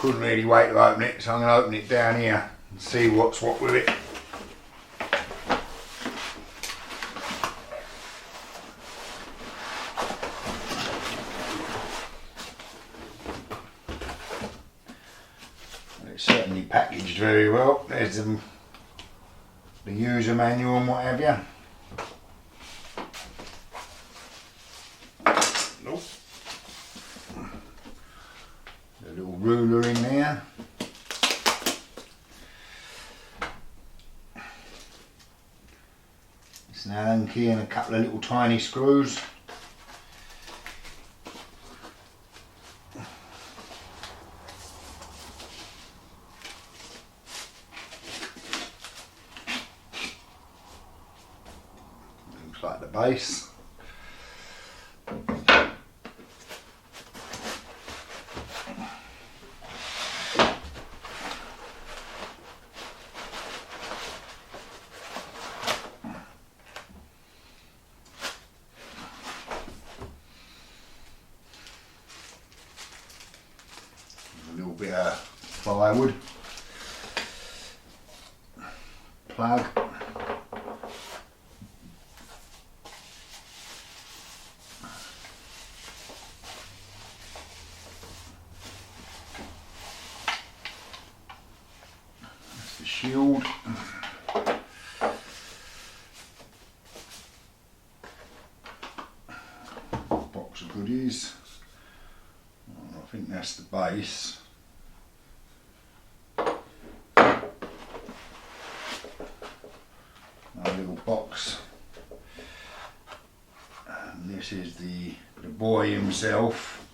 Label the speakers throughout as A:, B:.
A: couldn't really wait to open it, so I'm going to open it down here and see what's what with it. It's certainly packaged very well. There's the user manual and what have you. Nope. A little ruler in there. It's an Allen key and a couple of little tiny screws. Looks like the base. A little bit of plywood, plug, that's the shield, box of goodies. I think that's the base. A little box, and this is the boy himself.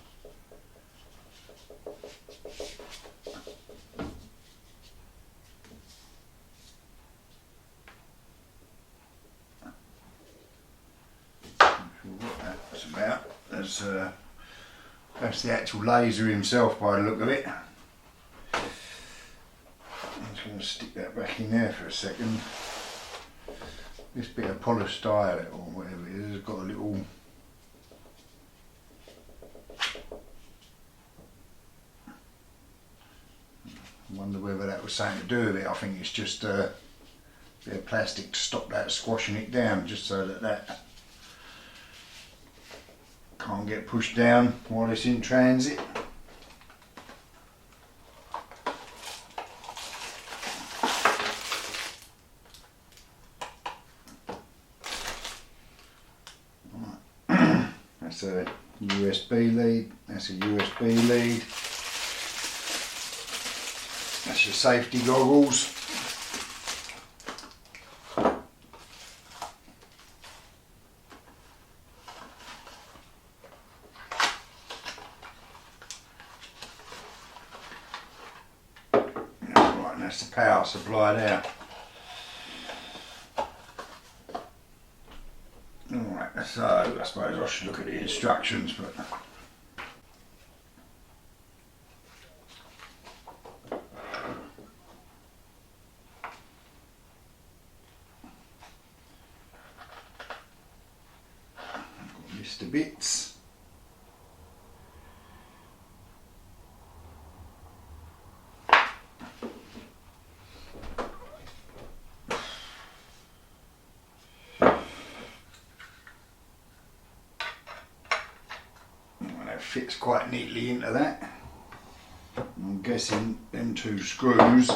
A: Not sure what that's about. That's the actual laser himself by the look of it. I'm just going to stick that back in there for a second. This bit of polystyrene or whatever it is has got a little I wonder whether that was something to do with it. I think it's just a bit of plastic to stop that squashing it down, just so that that can't get pushed down while it's in transit. That's a USB lead, that's a USB lead. That's your safety goggles. Right, and that's the power supply there. Alright, so I suppose I should look at the instructions, but I've got a list of bits. Fits quite neatly into that. I'm guessing them two screws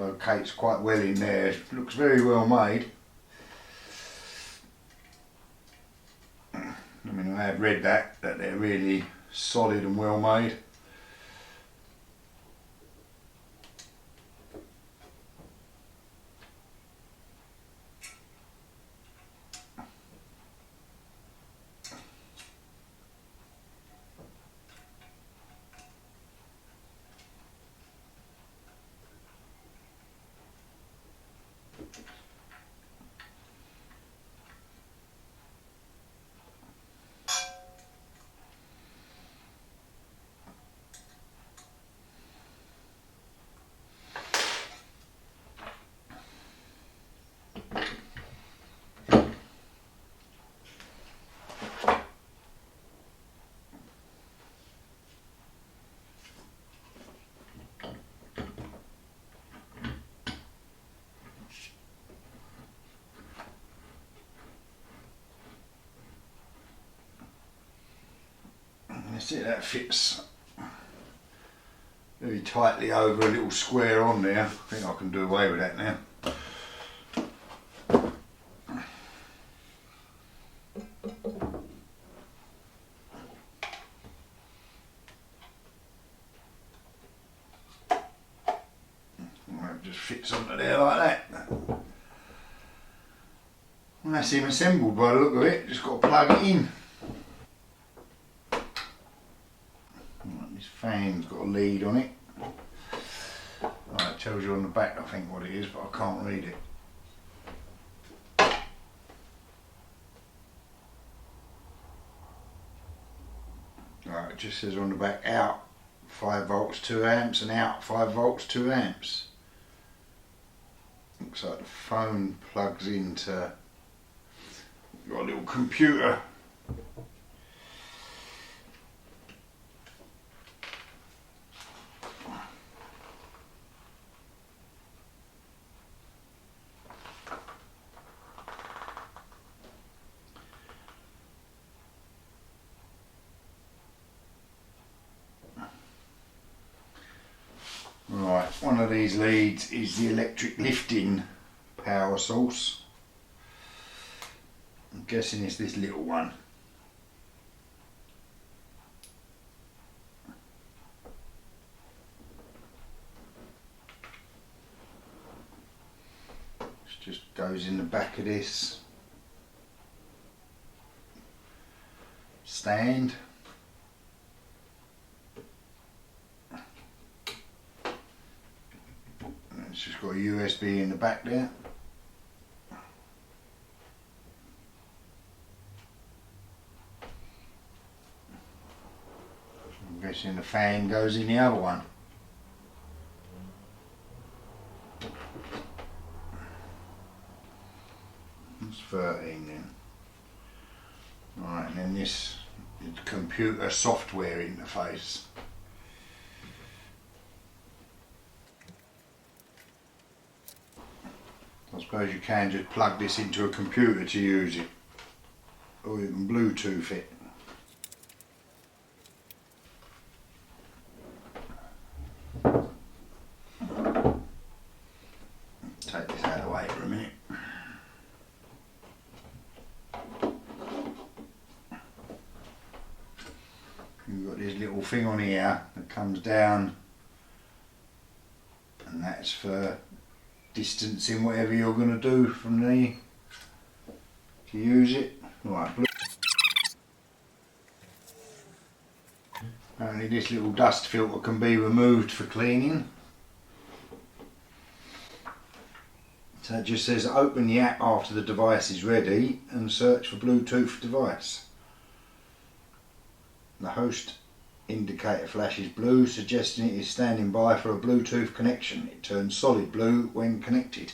A: locates quite well in there. It looks very well made. I mean, I have read that they're really solid and well made. See, that fits very tightly over a little square on there. I think I can do away with that now. It just fits onto there like that. And that's him assembled by the look of it. Just got to plug it in. This fan's got a lead on it. Right, it tells you on the back I think what it is, but I can't read it. Right, it just says on the back out 5 volts 2 amps and out 5 volts 2 amps. Looks like the phone plugs into your little computer. Right, one of these leads is the electric lifting power source. I'm guessing it's this little one. It just goes in the back of this stand. It's just got a USB in the back there. I'm guessing the fan goes in the other one. It's 13 then. Right, and then this is computer software interface. I suppose you can just plug this into a computer to use it, or you can Bluetooth it. Take this out of the way for a minute. You've got this little thing on here that comes down, and that's for distancing whatever you're going to do from the to use it. Right. Apparently this little dust filter can be removed for cleaning. So it just says open the app after the device is ready and search for Bluetooth device. The host indicator flashes blue, suggesting it is standing by for a Bluetooth connection. It turns solid blue when connected.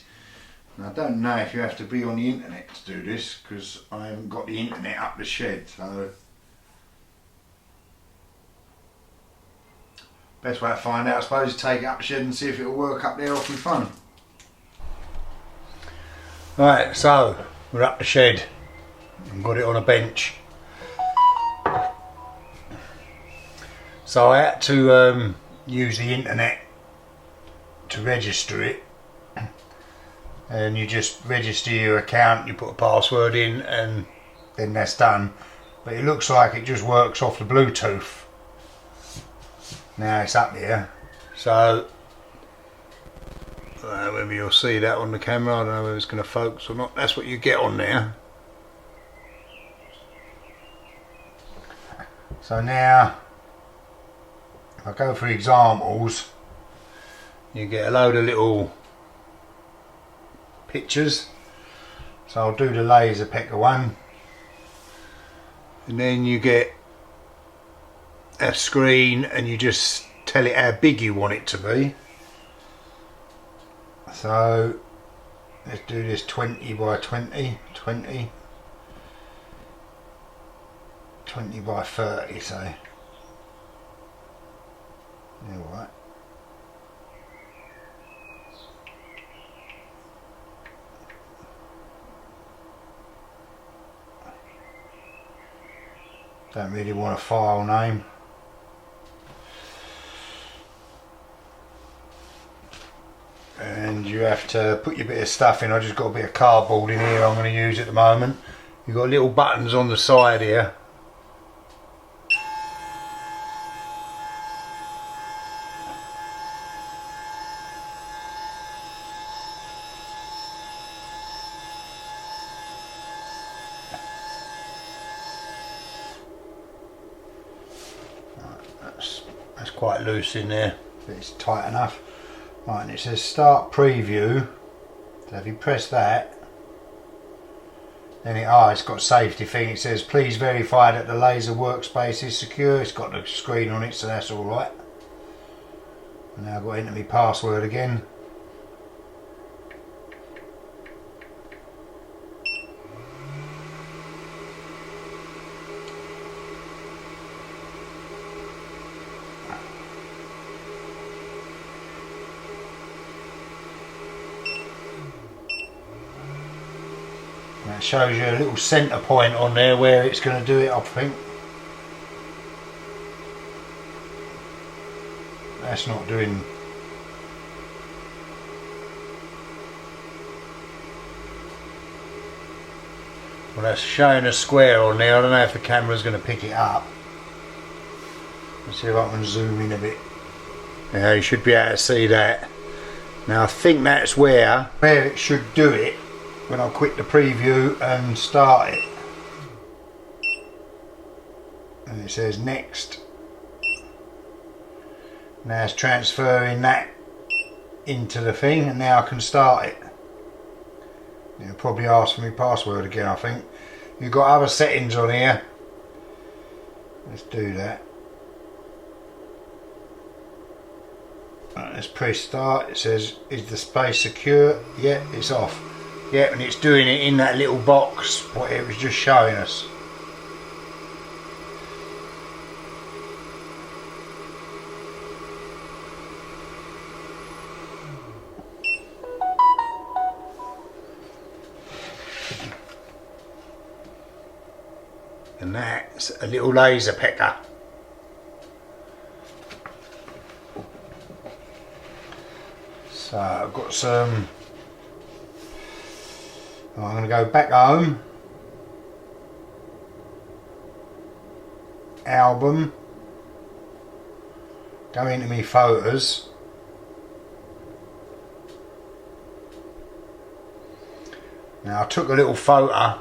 A: Now, I don't know if you have to be on the internet to do this, because I haven't got the internet up the shed, so best way to find out I suppose is take it up the shed and see if it'll work up there off my phone. Right, so we're up the shed and got it on a bench. So I had to use the internet to register it, and you just register your account, you put a password in, and then that's done. But it looks like it just works off the Bluetooth. Now it's up here, so I don't know whether you'll see that on the camera. I don't know whether it's going to focus or not. That's what you get on there. So now if I go for examples, you get a load of little pictures. So I'll do the Laserpecker one, and then you get a screen and you just tell it how big you want it to be. So let's do this 20 by 20, 20 by 30, say. Yeah, right. Don't really want a file name. and you have to put your bit of stuff in. I just got a bit of cardboard in here I'm going to use at the moment. You've got little buttons on the side here. That's quite loose in there, but it's tight enough. Right, and it says start preview. So if you press that, then it's got safety thing. It says please verify that the laser workspace is secure. It's got the screen on it, so that's all right. And now I've got to enter my password again. That shows you a little centre point on there where it's going to do it, I think. That's not doing... Well, that's showing a square on there. I don't know if the camera's going to pick it up. Let's see if I can zoom in a bit. Yeah, you should be able to see that. Now I think that's where it should do it. When I quit the preview and start it, and it says next. Now it's transferring that into the thing, and now I can start it. It'll probably ask for my password again, I think. You've got other settings on here. Let's do that. Right, let's press start. It says is the space secure? Yeah, it's off. Yeah, and it's doing it in that little box what it was just showing us. And that's a little Laserpecker. So I've got some... I'm going to go back home, album, go into my photos, now I took a little photo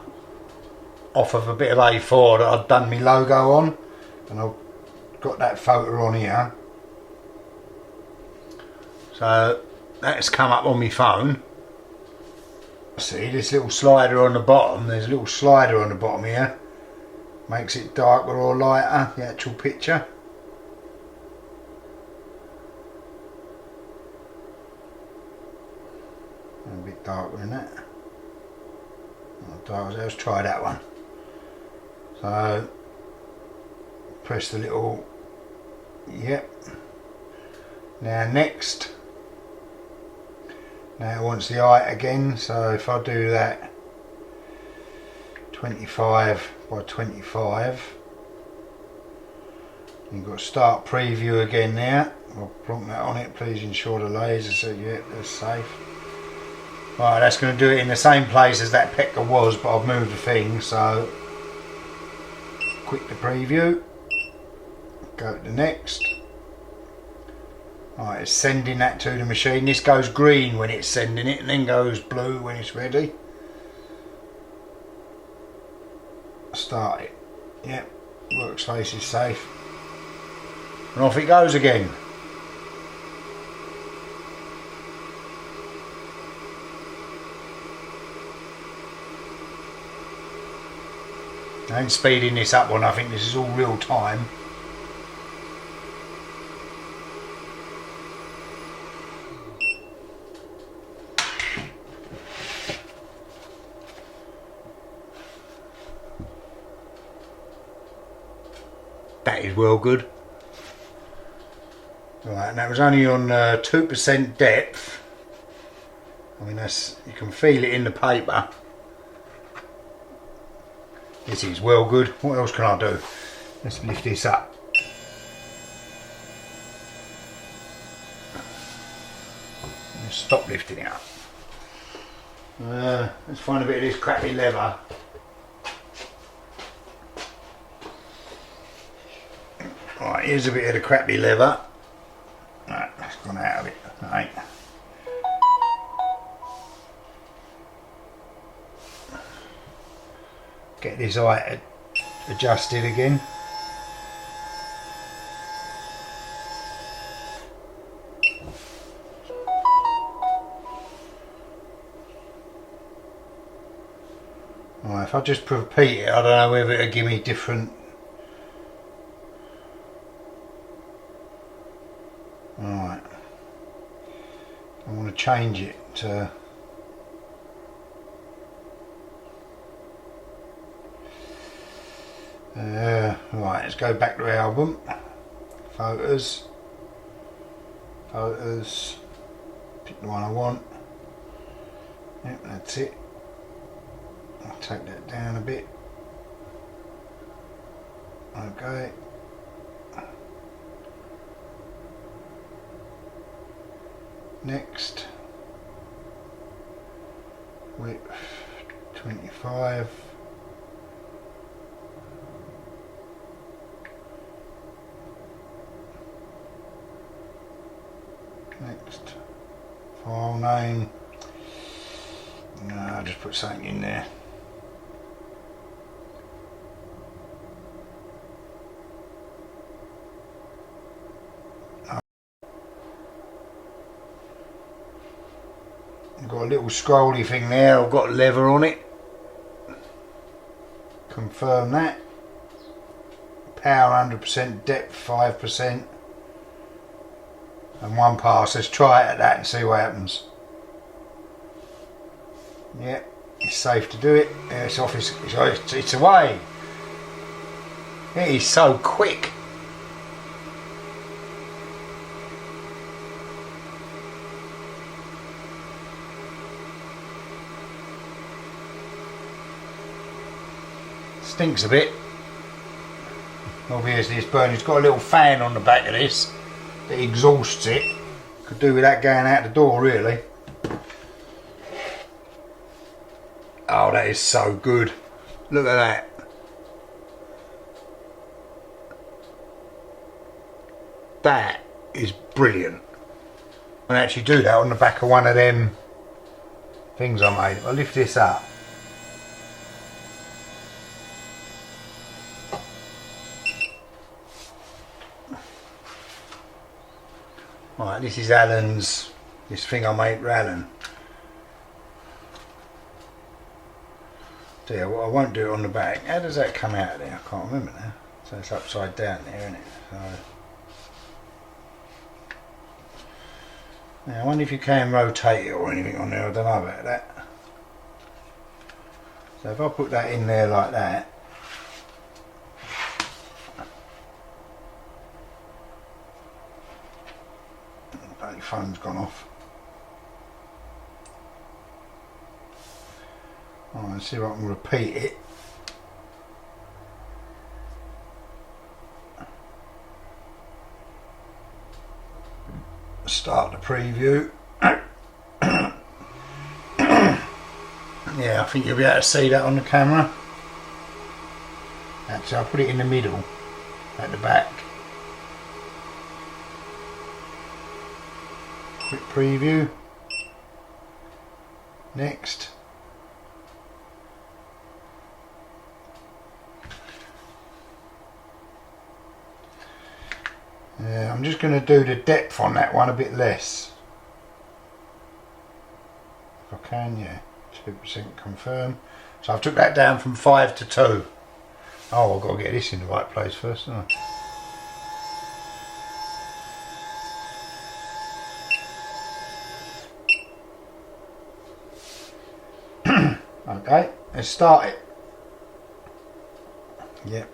A: off of a bit of A4 that I'd done my logo on, and I've got that photo on here, so that's come up on my phone. See this little slider on the bottom, there's a little slider on the bottom here, makes it darker or lighter, the actual picture. A bit darker than that. Not dark, let's try that one. So press the little, yep. Now next. Now it wants the height again, so if I do that 25 by 25, you've got start preview again now. I'll plonk that on it, please ensure the laser, so yeah, that's safe. Right, that's going to do it in the same place as that Pecker was, but I've moved the thing, so quit the preview, go to next. Right, it's sending that to the machine. This goes green when it's sending it and then goes blue when it's ready. Start it. Yep, workspace is safe. And off it goes again. I ain't speeding this up or nothing, this is all real time. That is well good. Right, and that was only on 2% depth. I mean, that's, you can feel it in the paper. This is well good. What else can I do? Let's lift this up. Stop lifting it up. Let's find a bit of this crappy leather. Right, here's a bit of the crappy leather. Right, it's gone out of it. Right. Get this eye adjusted again. Right, if I just repeat it, I don't know whether it'll give me different. Right, I want to change it to. Right, let's go back to album, photos, pick the one I want. Yep, that's it. I'll take that down a bit. Okay. Next. Width 25. Next. File name. No, I'll just put something in there. I've got a little scrolly thing there, I've got leather on it. Confirm that. Power 100%, depth 5%. And one pass. Let's try it at that and see what happens. Yep, it's safe to do it. It's off, it's away. It is so quick. Stinks a bit. Obviously it's burning. It's got a little fan on the back of this that exhausts it. Could do with that going out the door really. Oh, that is so good. Look at that. That is brilliant. I can actually do that on the back of one of them things I made. I'll lift this up. Right, this is Alan's, this thing I made for Alan. Dear, well, I won't do it on the back. How does that come out of there? I can't remember now. So it's upside down there, isn't it? So, now I wonder if you can rotate it or anything on there. I don't know about that. So if I put that in there like that. The phone's gone off. Alright, let's see if I can repeat it. Start the preview. Yeah, I think you'll be able to see that on the camera. Actually, I'll put it in the middle, at the back. Quick preview. Next. Yeah, I'm just going to do the depth on that one a bit less. If I can, yeah. 2% confirm. So I've took that down from 5 to 2. Oh, I've got to get this in the right place first, haven't I? Okay, let's start it. Yep.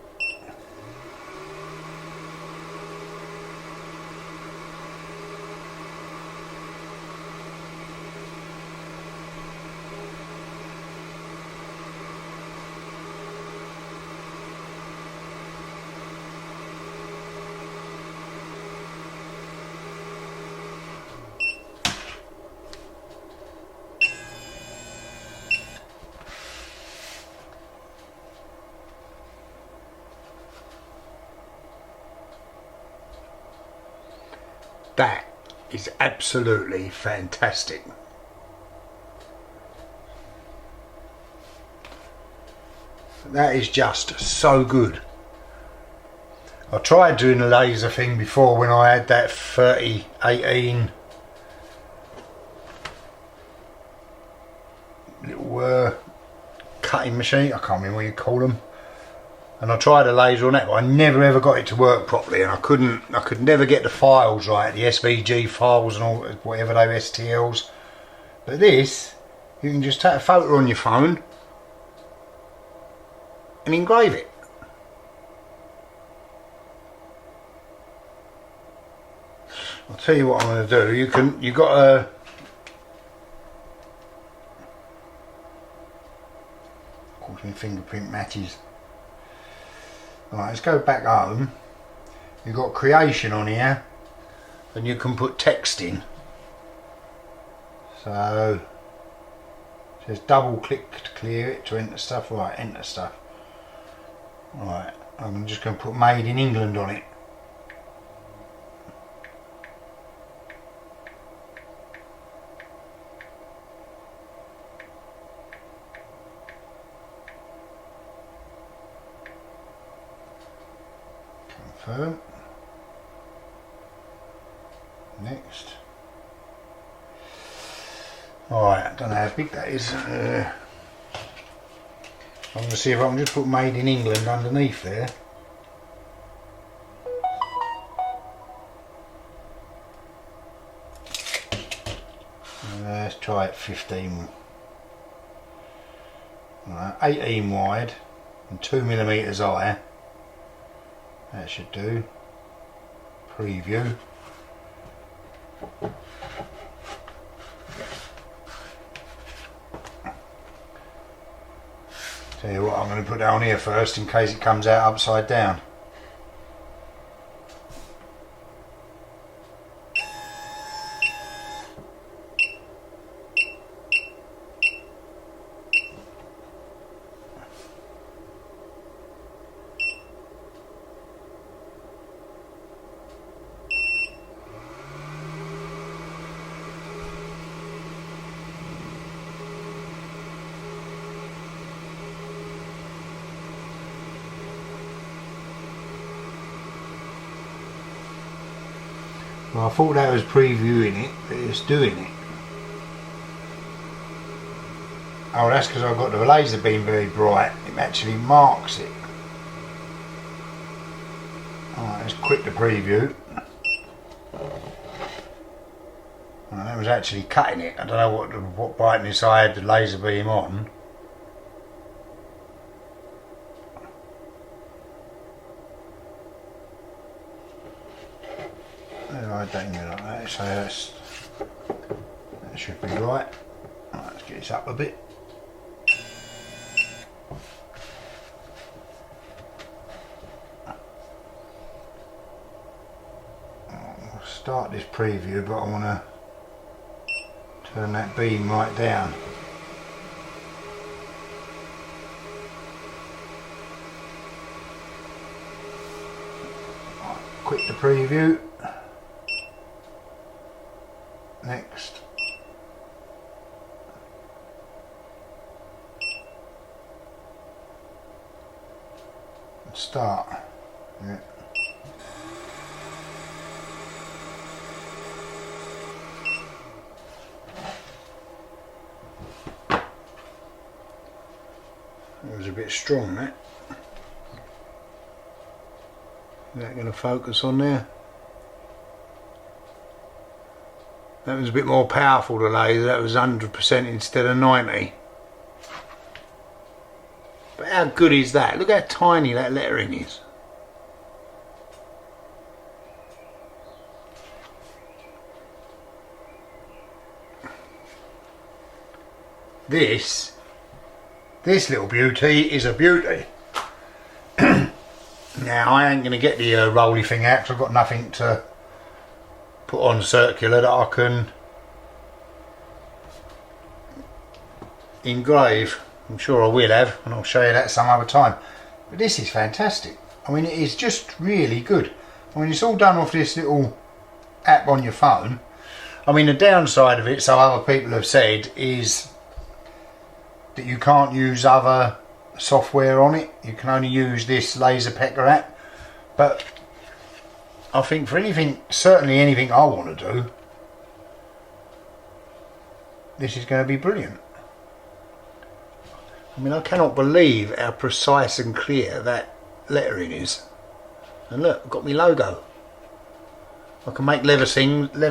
A: That is absolutely fantastic. That is just so good. I tried doing the laser thing before when I had that 3018 little cutting machine. I can't remember what you call them. And I tried a laser on that, but I never ever got it to work properly, and I could never get the files right, the SVG files and all, whatever they were, STLs. But this, you can just take a photo on your phone and engrave it. I'll tell you what I'm going to do. You've got a, of course my fingerprint matches. Right, let's go back home. You've got creation on here, and you can put text in. So it says double click to clear it to enter stuff. Right, enter stuff. Right, I'm just going to put made in England on it. Confirm. Next. Alright, I don't know how big that is. I'm going to see if I can just put made in England underneath there. Let's try it 15. Right, 18 wide and 2mm high. That should do. Preview. Tell you what, I'm going to put that on here first in case it comes out upside down. Well, I thought that was previewing it, but it's doing it. Oh, that's because I've got the laser beam very bright. It actually marks it. Alright, let's quit the preview. Well, that was actually cutting it. I don't know what brightness I had the laser beam on. I don't know like that, so that should be right. Right, let's get this up a bit. I'll start this preview, but I want to turn that beam right down. Right, quit the preview. Next. Start. Yeah. It was a bit strong, that. Is that going to focus on there? That was a bit more powerful, the laser. That was 100% instead of 90. But how good is that? Look how tiny that lettering is. This little beauty is a beauty. Now I ain't going to get the rolly thing out because I've got nothing to put on circular that I can engrave. I'm sure I will have, and I'll show you that some other time. But this is fantastic. I mean, it is just really good. I mean, it's all done off this little app on your phone. I mean, the downside of it, so other people have said, is that you can't use other software on it. You can only use this Laserpecker app. But I think for anything, certainly anything I want to do, this is going to be brilliant. I mean, I cannot believe how precise and clear that lettering is. And look, I've got my logo. I can make leather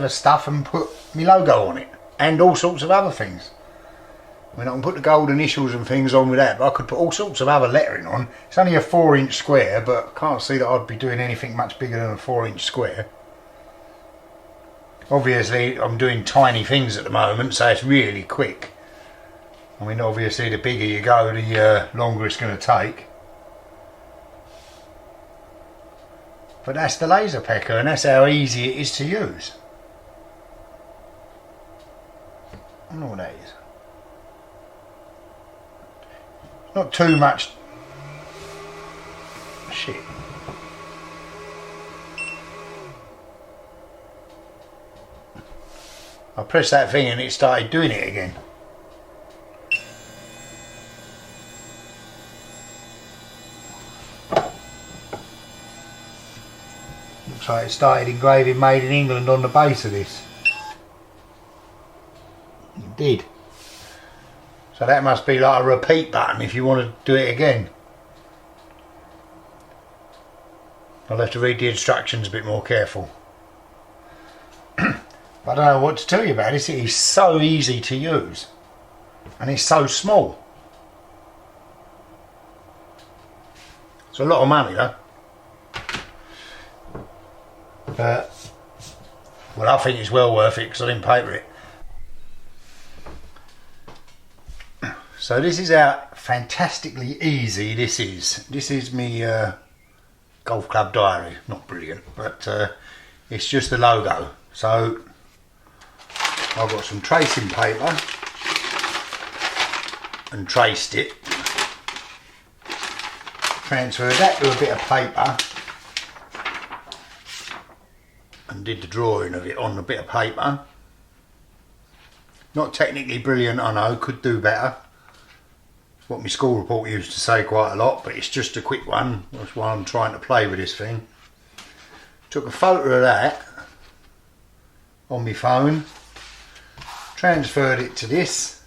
A: stuff and put my logo on it. And all sorts of other things. I mean, I can put the gold initials and things on with that, but I could put all sorts of other lettering on. It's only a 4-inch square, but I can't see that I'd be doing anything much bigger than a 4-inch square. Obviously, I'm doing tiny things at the moment, so it's really quick. I mean, obviously, the bigger you go, the longer it's going to take. But that's the Laserpecker, and that's how easy it is to use. I don't know what that is. Not too much. Shit. I pressed that thing and it started doing it again. Looks like it started engraving Made in England on the base of this. It did. So that must be like a repeat button if you want to do it again. I'll have to read the instructions a bit more careful. I don't know what to tell you about this. It is so easy to use. And it's so small. It's a lot of money though. But, well, I think it's well worth it because I didn't pay for it. So this is how fantastically easy this is. This is me golf club diary. Not brilliant, but it's just the logo. So I've got some tracing paper and traced it. Transferred that to a bit of paper and did the drawing of it on a bit of paper. Not technically brilliant, I know, could do better. What my school report used to say quite a lot, but it's just a quick one. That's why I'm trying to play with this thing. Took a photo of that on my phone, transferred it to this,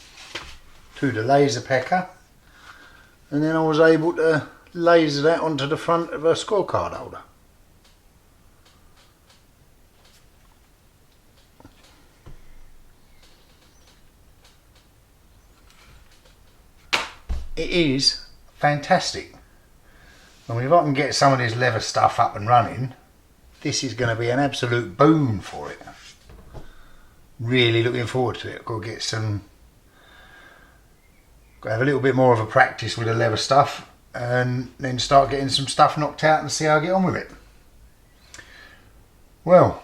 A: to the Laserpecker, and then I was able to laser that onto the front of a scorecard holder. It is fantastic. I mean, if I can get some of this leather stuff up and running, this is going to be an absolute boon for it. Really looking forward to it. I've got to get some, got to have a little bit more of a practice with the leather stuff and then start getting some stuff knocked out and see how I get on with it. Well,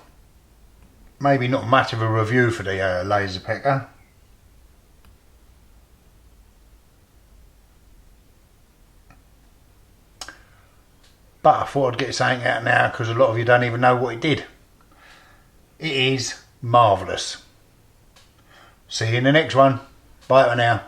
A: maybe not much of a review for the Laserpecker. But I thought I'd get something out now because a lot of you don't even know what it did. It is marvellous. See you in the next one. Bye for now.